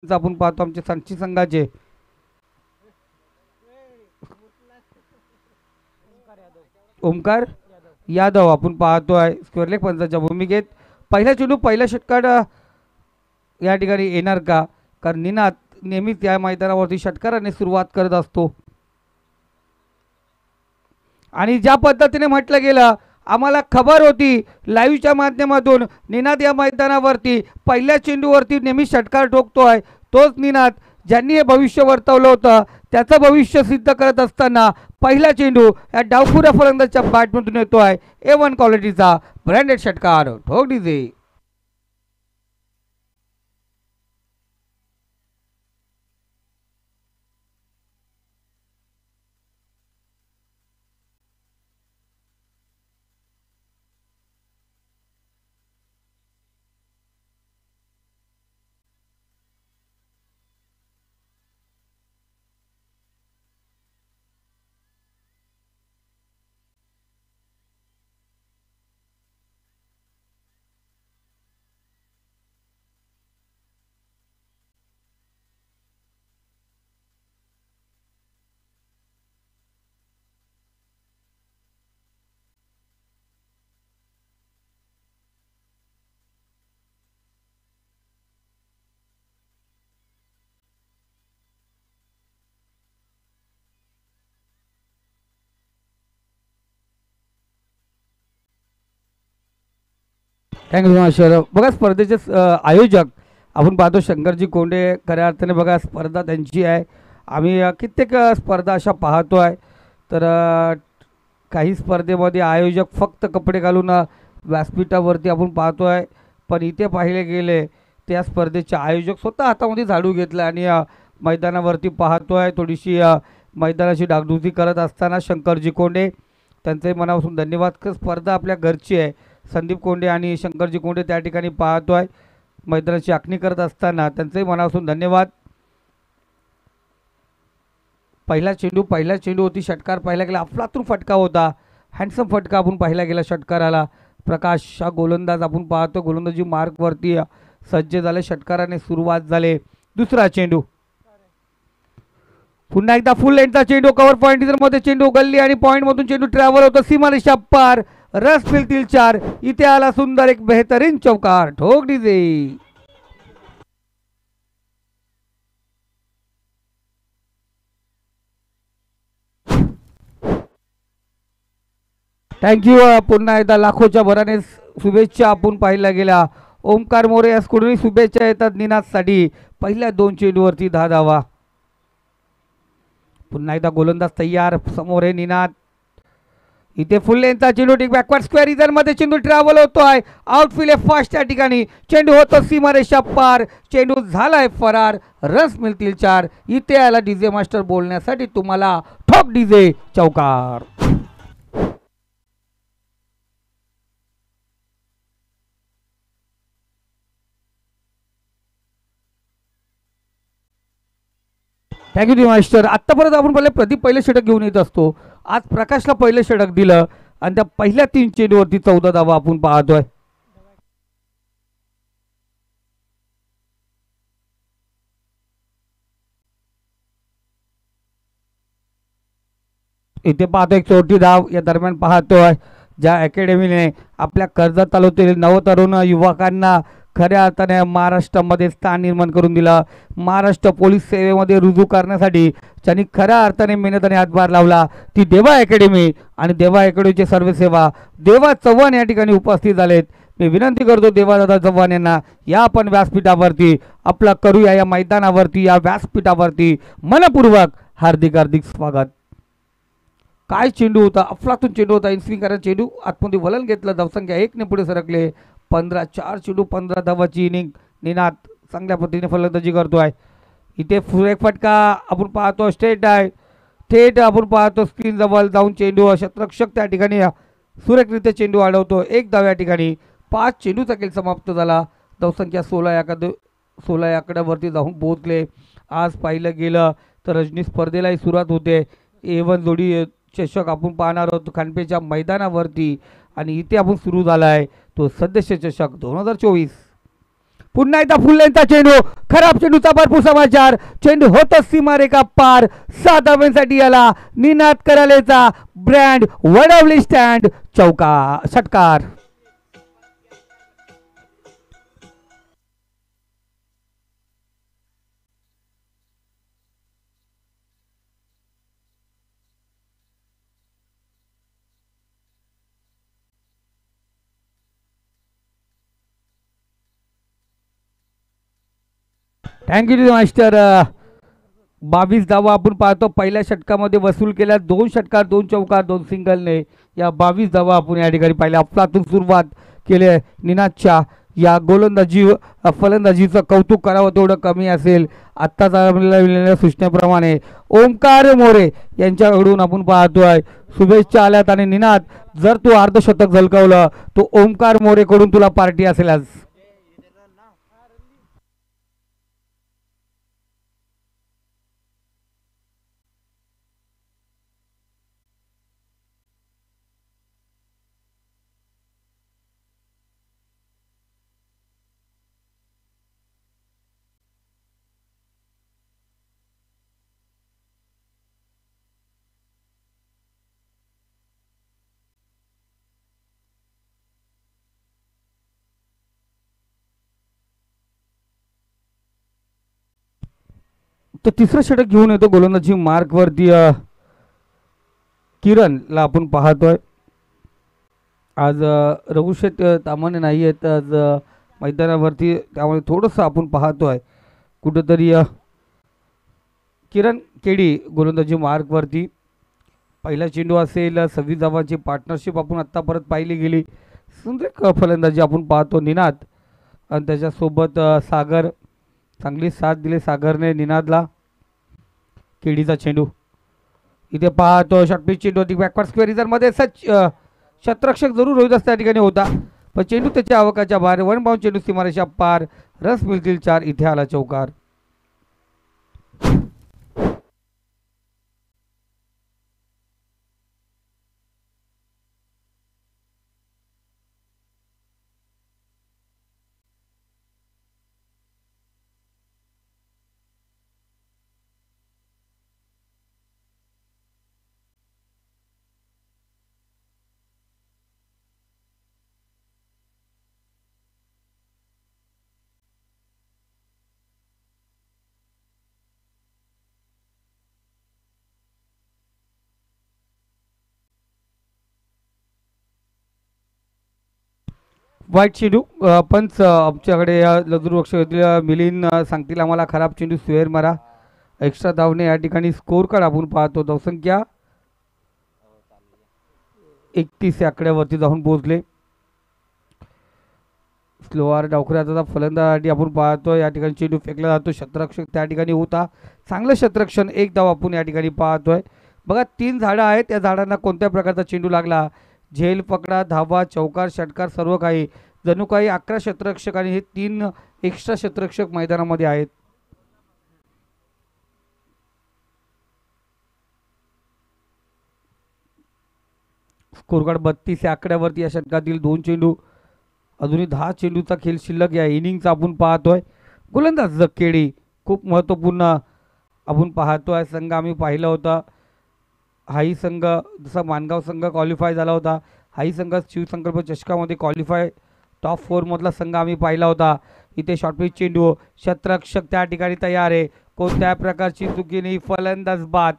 आपण पाहतो आमचे सांची संघाचे ओमकार यादव आपण पाहतो आहे स्क्वेअर लेग पंचाच्या भूमिकेत. पहिला चेंडू पहिला षटकार या ठिकाणी येणार का, कारण निनाद नेहमीच या मैदानावरती षटकाराने सुरुवात करत असतो आणि ज्या पद्धतीने म्हटलं गेलं आम्हाला खबर होती लाईव्हच्या माध्यमातून निनाद या मैदानावरती पहिल्या चेंडूवरती नेहमी षटकार ठोकतोय. तोच निनाद ज्यांनी हे भविष्य वर्तवलं होतं त्याचं भविष्य सिद्ध करत असताना पहिला चेंडू या डावखुऱ्या फलंदाजच्या बॅटमधून येतोय. A1 क्वालिटीचा ब्रँडेड षटकार ठोक डीजे. Thank you sir. बघा स्पर्धेचे आयोजक आपण पाहतो शंकरजी कोंडे. खऱ्या अर्थाने बघा स्पर्धा त्यांची आहे. आम्ही कित्येक स्पर्धा अशा पाहतो आहे. तर काही स्पर्धेमध्ये आयोजक फक्त कपडे घालून व्यासपीठावरती आपण पाहतो आहे, पण इथे पाहिले गेले त्या स्पर्धेचे आयोजक स्वतः हातामध्ये झाडू घेतला आणि मैदानावरती पाहतो आहे. थोडीशी मैदानाची डागडुजी करत असताना शंकरजी कोंडे त्यांचे मनापासून धन्यवाद. स्पर्धा आपल्या घरची आहे. संदीप कोंडे आणि शंकरजी कोंडे त्या ठिकाणी पाहतो आहे मैदानाची आखणी करत असताना त्यांचंही मनापासून धन्यवाद. पहिला चेंडू होती षटकार पाहिला गेला. अफलातून फटका होता, हँडसम फटका आपण पाहिला गेला षटकाराला. प्रकाश हा गोलंदाज आपण पाहतो गोलंदाजी मार्कवरती सज्ज झाले. षटकाराने सुरुवात झाले. दुसरा चेंडू पुन्हा एकदा फुल लेंथचा चेंडू कव्हर पॉईंट मध्ये चेंडू गल्ली आणि पॉईंट मधून चेंडू ट्रॅव्हल होतो सीमारेषा पार. रस फिरतील चार. इथे आला सुंदर एक बेहतरीन चौकार ठोक डीजे. थँक्यू. पुन्हा एकदा लाखोच्या भराने शुभेच्छा आपण पाहिल्या गेल्या. ओमकार मोरे यासकडूनही शुभेच्छा येतात निनादसाठी. पहिल्या 2 चेंडूवरती 10 धावा. पुन्हा एकदा गोलंदाज तयार. समोर आहे निनाद. इथे फुल लेंथचा चेंडू टिक बॅकवर्ड स्क्वेअर इजन मध्ये चेंडू ट्रॅव्हल होतोय. आउटफील्ड आहे फास्ट त्या ठिकाणी. चेंडू होतो सीमारेषा पार. चेंडू झालाय फरार. रस मिळतील 4. इथे आला डीजे मास्टर बोलण्यासाठी तुम्हाला ठोक डीजे चौकार. Thank you master. आत्तापर्यंत आपण प्रदीप पहिले षटक घेऊन येत असतो. आज प्रकाशला पहिले षटक दिलं आणि त्या पहिल्या 3 चेंडूवरती 14 धावा आपण पाहतोय. इथे पाहतो एक चौथी धाव या दरम्यान पाहतोय. ज्या अकॅडमीने आपल्या कर्जत तालुक्यातील नवतरुण युवकांना खऱ्या अर्थाने महाराष्ट्रामध्ये स्थान निर्माण करून दिला. महाराष्ट्र पोलीस सेवेमध्ये रुजू करण्यासाठी त्यांनी खऱ्या अर्थाने मेहनत आणि हातभार लावला. ती देवा अकॅडमी आणि देवा अकॅडमीचे सर्वसेवा देवा चव्हाण या ठिकाणी उपस्थित झालेत. मी विनंती करतो देवादादा चव्हाण यांना या आपण व्यासपीठावरती आपला करूया. या मैदानावरती या व्यासपीठावरती मनपूर्वक हार्दिक हार्दिक स्वागत. काय चेंडू होता, अफलातून चेंडू होता. इन्स्विंग करा चेंडू आतमध्ये वलन घेतलं. धावसंख्या 1 ने पुढे सरकले. 15 चेंडू 15 धावाची इनिंग. निनाद चांगल्या पद्धतीने फलंदाजी करतोय. इथे एक फटका आपण पाहतो स्ट्रेट आहे. थेट आपण पाहतो स्क्रीन जवळ जाऊन चेंडू शतरक्षक त्या ठिकाणी सुरेखरित्या चेंडू अडवतो. 1 धाव या ठिकाणी. 5 चेंडूचा खेळ समाप्त झाला. धावसंख्या 16 या आकड्यावरती जाऊन पोहोचले. आज पाहिलं गेलं तर रजनी स्पर्धेलाही सुरुवात होते. A1 जोडी चषक आपण पाहणार आहोत खानपेच्या मैदानावरती आणि इथे आपण सुरू झाला आहे तो सदस्य चषक 2024. पुन्हा एकदा फुल्लेंचा चेंडू, खराब चेंडूचा भरपूर समाचार, चेंडू होतच सीमारेखा पार, 7 धावांसाठी याला निनाद करालेचा ब्रँड वडवली स्टँड चौका षटकार. Thank you master. 22 धावा आपण पाहतो पहिल्या षटकामध्ये वसूल केल्या, 2 षटकार 2 चौकार 2 सिंगलने या 22 धावा आपण या ठिकाणी पाहिल्या. अफलातून सुरुवात केली आहे निनादच्या या गोलंदाजी फलंदाजीचं कौतुक करावं तेवढं कमी असेल. आत्ताच मिळालेल्या सूचनेप्रमाणे ओमकार मोरे यांच्याकडून आपण पाहतोय शुभेच्छा आल्यात आणि निनाद जर तू अर्धशतक झलकवलं तो ओमकार मोरेकडून तुला पार्टी असेल आज. तो तिसरं षटक घेऊन येतो गोलंदाजी मार्कवरती किरणला आपण पाहतोय. आज रघुशेठ तामाने नाही आहेत आज मैदानावरती, त्यामुळे थोडंसं आपण पाहतोय कुठंतरी किरण केडी गोलंदाजी मार्कवरती. पहिला चेंडू असेल, 26 धावांची पार्टनरशिप आपण आत्ता परत पाहिली गेली. सुंदर फलंदाजी आपण पाहतो निनाद आणि त्याच्यासोबत सागर, चांगली साथ दिली सागरने निनादला. केडीचा चेंडू इथे पाहतो शॉर्टपिच चेंडू होती बॅकवर्ड स्क्वेअर मध्ये शतरक्षक जरूर होत त्या ठिकाणी होता, पण चेंडू त्याच्या अवकाच्या बाहेर. 1 बाउंड चेंडू सीमारेषा पार, रस मिळतील 4. इथे आला चौकार. वाईट चेंडू पंच आमच्याकडे या लजूर मिलिंद सांगतील आम्हाला खराब चेंडू स्क्वेअर मारा. एक्स्ट्रा धावने या ठिकाणी स्कोर कार्ड आपण पाहतो. धावसंख्या 31 आकड्यावरती जाऊन पोहोचले. स्लोअर डावखऱ्याचा फलंदाजी आपण पाहतो. या ठिकाणी चेंडू फेकला जातो, क्षेत्ररक्षक त्या ठिकाणी होता, चांगलं क्षेत्ररक्षण. 1 धाव आपण या ठिकाणी पाहतोय. बघा 3 झाडं आहेत, त्या झाडांना कोणत्या प्रकारचा चेंडू लागला, झेल पकडा धावा चौकार षटकार सर्व काही. जणू काही 11 क्षेत्ररक्षक आणि हे 3 एक्स्ट्रा क्षेत्ररक्षक मैदानामध्ये आहेत. स्कोर कार्ड 32 आकड्यावरती या षटकातील 2 चेंडू, अजूनही 10 चेंडूचा खेळ शिल्लक या इनिंगचा आपण पाहतोय. गोलंदाज केडी खूप महत्त्वपूर्ण आपण पाहतोय. संघ आम्ही पाहिला होता, हाही संघ जसा मानगाव संघ क्वालिफाय झाला होता, हाही संघ शिवसंकल्प चषकामध्ये क्वालिफाय टॉप 4 मधला संघ आम्ही पाहिला होता. इथे शॉर्टपिच चेंडू, क्षेत्ररक्षक त्या ठिकाणी तयार आहे, कोणत्या प्रकारची चुकी नाही, फलंदाज बाद.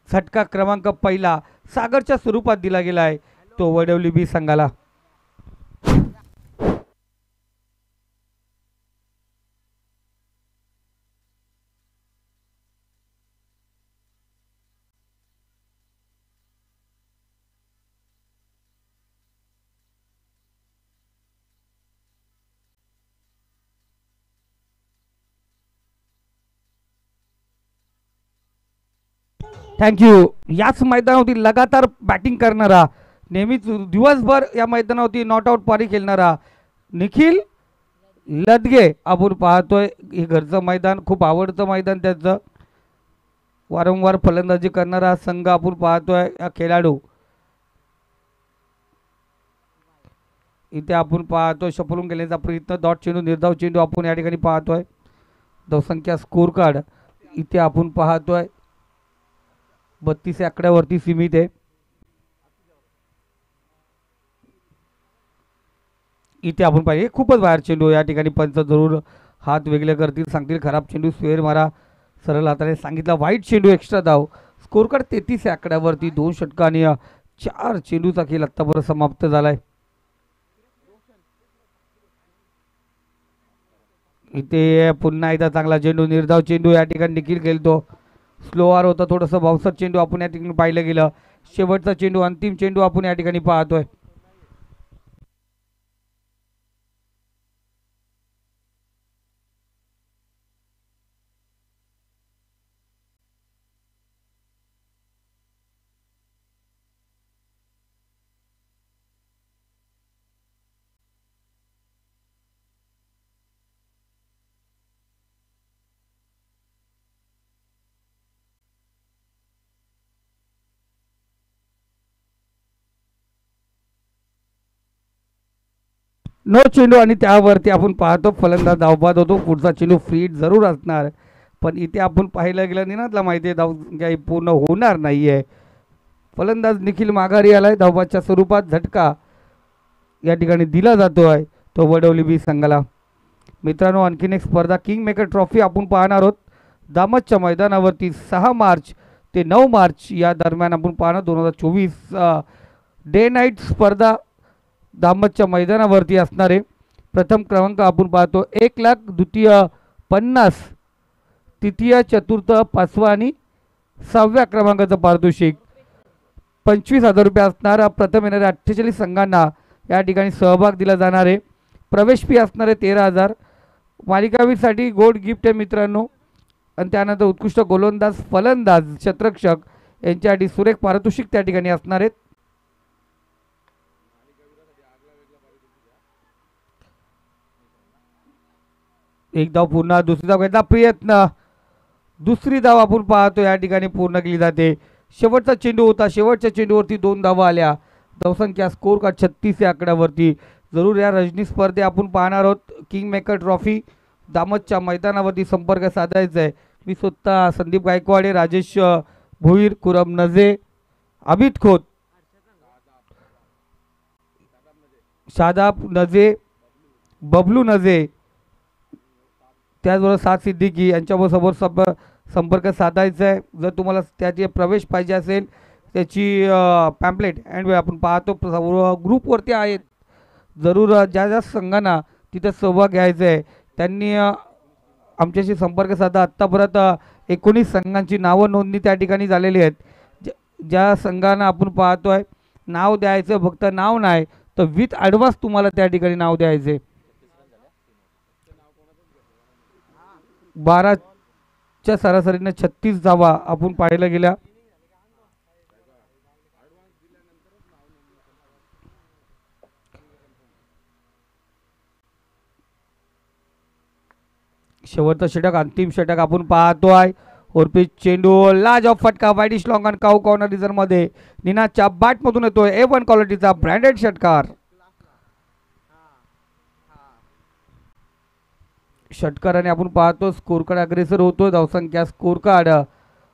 झटका क्रमांक पहिला सागरच्या स्वरूपात दिला गेला आहे, तो वडवली बी संघाला. थँक्यू. याच मैदानावरती लगातार बॅटिंग करणारा, नेहमीच दिवसभर या मैदानावरती नॉट आउट पारी खेळणारा निखिल लदगे आपण पाहतोय. हे घरचं मैदान, खूप आवडतं मैदान त्याचं. वारंवार फलंदाजी करणारा संघ आपण पाहतोय. हा खेळाडू इथे आपण पाहतोय शफलून गेल्याचा प्रयत्न, डॉट चेंडू निर्धाव चेंडू आपण या ठिकाणी पाहतोय. धावसंख्या स्कोर कार्ड इथे आपण पाहतोय 32 आकड्यावरती सीमित आहे. इथे आपण पाहिजे खूपच बाहेर चेंडू, या ठिकाणी पंच जरूर हात वेगळे करतील, सांगतील खराब चेंडू, स्क्वेअर मारा. सरळ हाताने सांगितला वाईट चेंडू, एक्स्ट्रा धाव. स्कोर कार्ड 33 आकड्यावरती 2 षटक आणि 4 चेंडूचा खेळ आत्तापर्यंत समाप्त झालाय. इथे पुन्हा एकदा चांगला चेंडू, निर्धाव चेंडू या ठिकाणी देखील खेळतो. स्लोअर होता थोडंसं, बाउन्सर चेंडू आपण या ठिकाणी पाहिलं गेलं. शेवटचा चेंडू, अंतिम चेंडू आपण या ठिकाणी पाहतोय. नो चेंडू आणि त्यावरती आपण पाहतो फलंदाज धावबाद होतो. पुढचा चेंडू फ्रीट जरूर असणार, पण इथे आपण पाहिलं गेलं निनादला माहिती आहे धाव काही पूर्ण होणार नाही आहे. फलंदाज निखिल माघारी आलाय. धावबादच्या स्वरूपात झटका या ठिकाणी दिला जातो आहे तो वडवली बी संघाला. मित्रांनो, आणखीन एक स्पर्धा किंग मेकर ट्रॉफी आपण पाहणार आहोत. दामतच्या मैदानावरती 6 मार्च ते 9 मार्च या दरम्यान आपण पाहणार 2024 डे नाईट स्पर्धा दामतच्या मैदानावरती असणार आहे. प्रथम क्रमांक आपण पाहतो 1 लाख, द्वितीय 50, तृतीय चतुर्थ 5वा आणि 6व्या क्रमांकाचं पारितोषिक 25,000 रुपये असणार. प्रथम येणाऱ्या 48 संघांना या ठिकाणी सहभाग दिला जाणार आहे. प्रवेश फी असणार आहे 13,000. मालिकावीरसाठी गोल्ड गिफ्ट आहे मित्रांनो. आणि त्यानंतर उत्कृष्ट गोलंदाज, फलंदाज, क्षेत्ररक्षक यांच्यासाठी सुरेख पारितोषिक त्या ठिकाणी असणार आहेत. एक धाव पूर्ण, दुसरी धाव घेतला प्रयत्न, दुसरी धाव आपण पाहतो या ठिकाणी पूर्ण केली जाते. शेवटचा चेंडू होता, शेवटच्या चेंडूवरती 2 धावा आल्या. धावसंख्या स्कोर कार्ड 36 या आकड्यावरती. जरूर या रजनी स्पर्धे आपण पाहणार आहोत. किंग मेकर ट्रॉफी दामतच्या मैदानावरती संपर्क साधायचा आहे. मी स्वतः संदीप गायकवाडे, राजेश भोईर, कुरम नजे, अमित खोत, शादाब नजे, बबलू नजे, त्याचबरोबर सात सिद्दीकी यांच्याबरोबर संपर्क साधायचा आहे. जर तुम्हाला त्याची प्रवेश पाहिजे असेल त्याची पॅम्पलेट अँड आपण पाहतो ग्रुपवरती आहेत. जरूर ज्या ज्या संघांना तिथे सहभाग घ्यायचा आहे त्यांनी आमच्याशी संपर्क साधा. आत्तापर्यंत 19 संघांची नावं नोंदणी त्या ठिकाणी झालेली आहेत. ज्या संघांना आपण पाहतो आहे नाव द्यायचं, फक्त नाव नाही तर विथ ॲडव्हान्स तुम्हाला त्या ठिकाणी नाव द्यायचे. 12च्या सरासरीने 36 धावा आपण पाहायला गेल्या. शेवटचा षटक, अंतिम षटक आपण पाहतोय. ओरपीच चेंडू, लाज ऑफ फटका, वाईडिश लॉंग आणि काऊ कॉर्नर रिझर मध्ये निनादच्या बॅटमधून येतोय A1 क्वालिटीचा ब्रँडेड षटकार. षटकाराने आपण पाहतो स्कोर कार्ड अग्रेसर होतो. धावसंख्या स्कोर कार्ड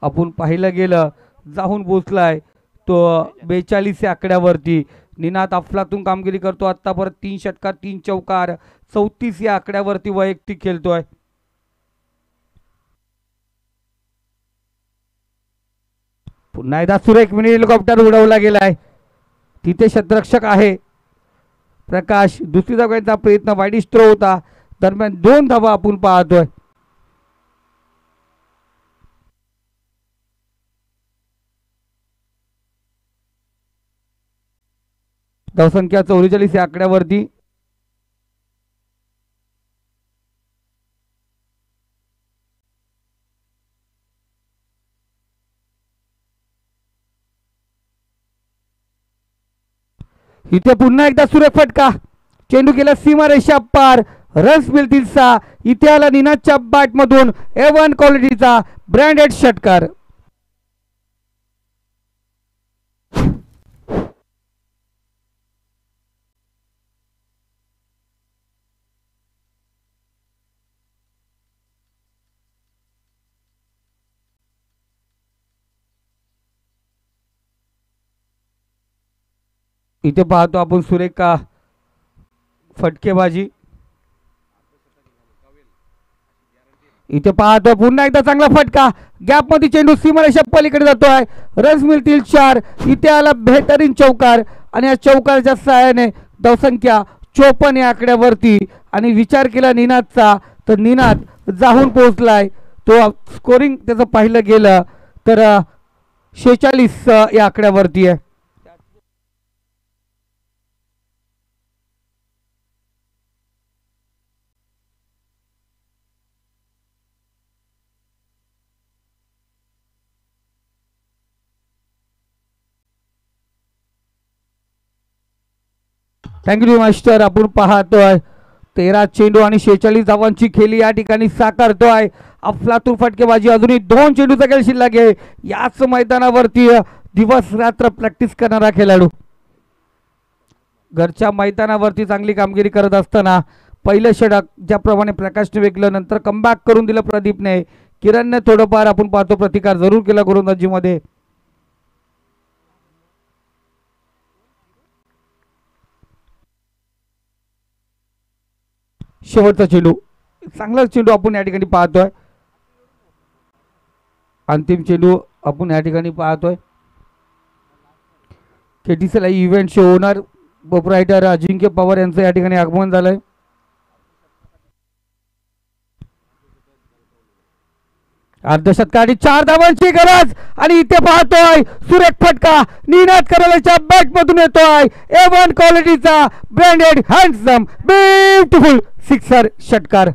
आपण पाहिलं गेलं जाऊन पोचलाय तो 42 या आकड्यावरती. निनाद अफलातून कामगिरी करतो. आत्तापर्यंत 3 षटकार 3 चौकार 34 या आकड्यावरती वैयक्तिक खेळतोय. पुन्हा एकदा सुरेख मिनी हेलिकॉप्टर उडवला गेलाय. तिथे क्षेत्ररक्षक आहे प्रकाश. दुसरी धावांचा प्रयत्न, वाईडिश थ्रो होता. दरम्यान 2 धावा आपण पाहतोय. धावसंख्या 44 या आकड्यावरती. इथे पुन्हा एकदा सुरेख फटका, चेंडू गेला सीमारेषा पार, रन्स मिळतील 6. इथे आला निनादच्या बॅटमधून A1 क्वालिटीचा ब्रँडेड षटकार. इथे पाहतो आपण सुरेख फटकेबाजी. इथे पाहतो पुन्हा एकदा चांगला फटका, गॅप मध्ये चेंडू सीमारेषा पलीकडे जातोय. रन्स मिळतील 4. इथे आला बेहतरीन चौकार आणि या चौकारच्या सहाय्याने धावसंख्या 54 या आकड्यावरती. आणि विचार केला निनादचा तर निनाद जाऊन पोहोचलाय. तो स्कोरिंग त्याचं पाहिलं गेलं तर 46 या आकड्यावरती आहे. Thank you master. आपण पाहतोय 13 चेंडू आणि 46 धावांची खेळी या ठिकाणी साकारतोय. अफलातून फटकेबाजी. अजूनही 2 चेंडूचा खेळ शिल्लक आहे. याच मैदानावरती दिवस रात्र प्रॅक्टिस करणारा खेळाडू. घरच्या मैदानावरती चांगली कामगिरी करत असताना पहिलं षटक ज्याप्रमाणे प्रकाशने वेगलं, नंतर कमबॅक करून दिलं प्रदीपने. किरणने थोडंफार आपण पाहतो प्रतिकार जरूर केला गोलंदाजीमध्ये. शेवटचा चेंडू, चांगला चेंडू आपण या ठिकाणी पाहतोय. अंतिम चेंडू आपण या ठिकाणी पाहतोय. KTCL event show owner proprietor Ajinkya Pawar यांचं या ठिकाणी आगमन झालंय. अर्धशतकाची 4 धावांची गरज आणि इथे पाहतोय सुरेख फटका निनाद करायच्या बॅट मधून येतोय. A1 क्वालिटीचा ब्रँडेड हँडसम ब्युटिफुल सिक्सर षटकार.